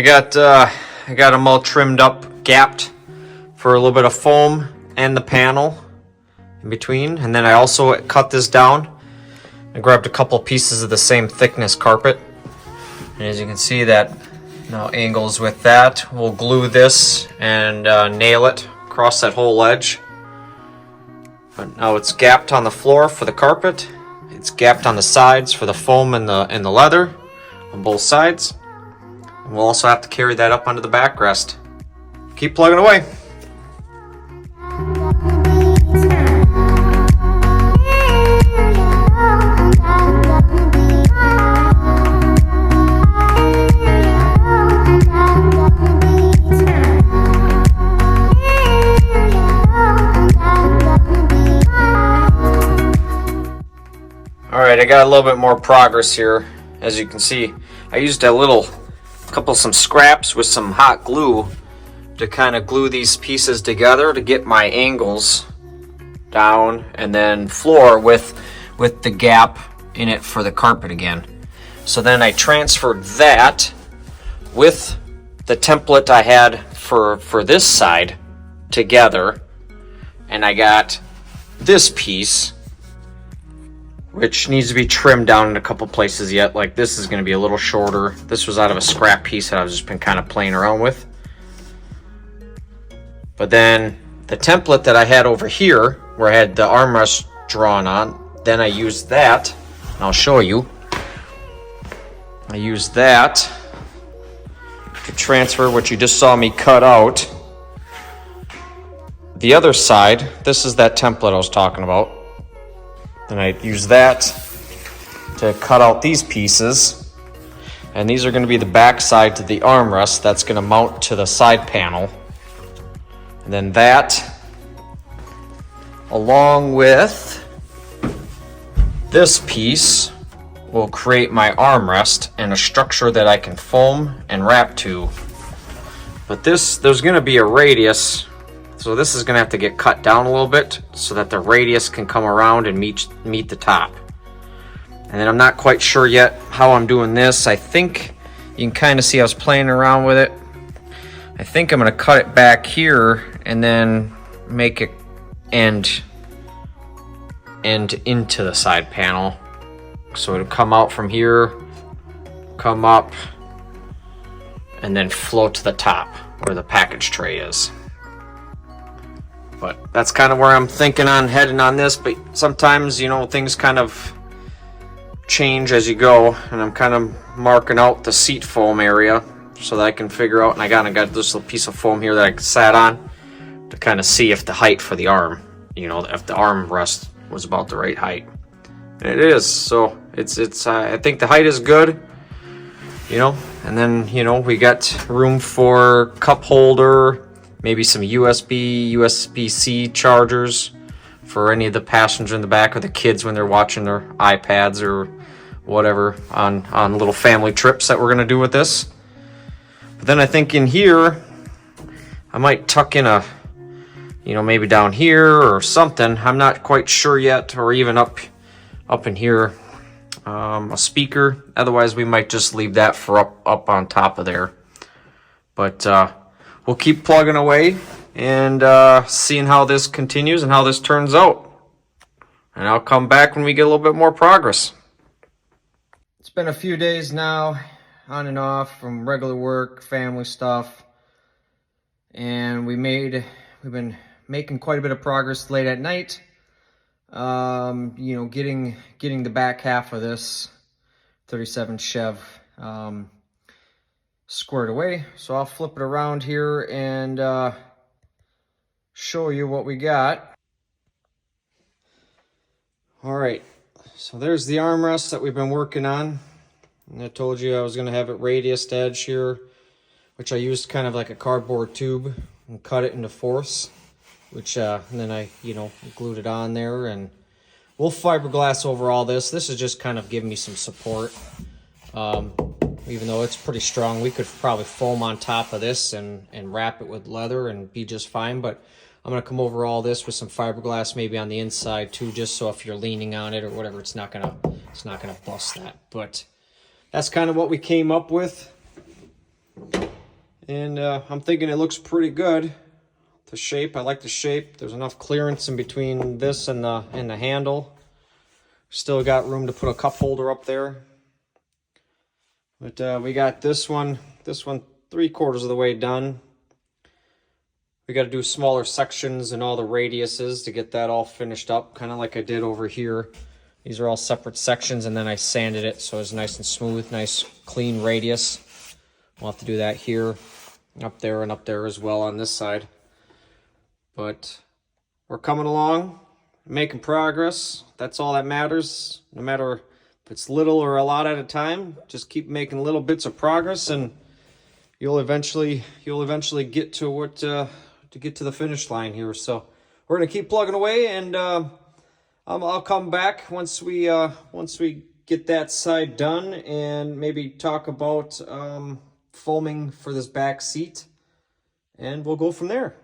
got them all trimmed up, gapped for a little bit of foam and the panel in between. And then I also cut this down. I grabbed a couple pieces of the same thickness carpet. And as you can see, that now angles with that. We'll glue this and nail it across that whole edge. But now it's gapped on the floor for the carpet. It's gapped on the sides for the foam and the leather on both sides. And we'll also have to carry that up onto the backrest. Keep plugging away. Alright, I got a little bit more progress here. As you can see, I used some scraps with some hot glue to kind of glue these pieces together to get my angles down, and then floor with the gap in it for the carpet again. So then I transferred that with the template I had for this side together, and I got this piece, which needs to be trimmed down in a couple places yet. Like this is going to be a little shorter. This was out of a scrap piece that I've just been kind of playing around with. But then the template that I had over here, where I had the armrest drawn on, then I used that, and I'll show you. I used that to transfer what you just saw me cut out. The other side, this is that template I was talking about. And I use that to cut out these pieces. And these are going to be the back side to the armrest that's going to mount to the side panel. And then that, along with this piece, will create my armrest and a structure that I can foam and wrap to. But there's going to be a radius. So this is going to have to get cut down a little bit so that the radius can come around and meet the top. And then I'm not quite sure yet how I'm doing this. I think you can kind of see I was playing around with it. I think I'm going to cut it back here and then make it end into the side panel. So it'll come out from here, come up, and then float to the top where the package tray is. But that's kind of where I'm thinking on heading on this. But sometimes, you know, things kind of change as you go. And I'm kind of marking out the seat foam area so that I can figure out. And I got this little piece of foam here that I sat on to kind of see if the height for the arm, you know, if the arm rest was about the right height. And it is. So it's I think the height is good, you know. And then, you know, we got room for cup holder, maybe some USB-C chargers for any of the passengers in the back or the kids when they're watching their iPads or whatever on little family trips that we're going to do with this. But then I think in here, I might tuck in a, you know, maybe down here or something. I'm not quite sure yet, or even up in here, a speaker. Otherwise, we might just leave that for up on top of there. But we'll keep plugging away and seeing how this continues and how this turns out. And I'll come back when we get a little bit more progress. It's been a few days now, on and off from regular work, family stuff. And we've been making quite a bit of progress late at night. You know, getting the back half of this 37 Chev squared away. So I'll flip it around here and show you what we got. All right, so there's the armrest that we've been working on. And I told you I was going to have it radius edge here, which I used kind of like a cardboard tube and cut it into fourths, which and then I, you know, glued it on there. And we'll fiberglass over all this. This is just kind of giving me some support. Even though it's pretty strong, we could probably foam on top of this and wrap it with leather and be just fine. But I'm going to come over all this with some fiberglass maybe on the inside too, just so if you're leaning on it or whatever, it's not gonna bust that. But that's kind of what we came up with. And I'm thinking it looks pretty good. The shape, I like the shape. There's enough clearance in between this and the handle. Still got room to put a cup holder up there. But we got this one 3/4 of the way done. We got to do smaller sections and all the radiuses to get that all finished up, kind of like I did over here. These are all separate sections, and then I sanded it so it's nice and smooth, nice clean radius. We'll have to do that here, up there, and up there as well on this side. But we're coming along, making progress. That's all that matters. No matter if it's little or a lot at a time, just keep making little bits of progress, and you'll eventually get to what to get to the finish line here. So we're gonna keep plugging away, and I'll come back once we get that side done, and maybe talk about foaming for this back seat, and we'll go from there.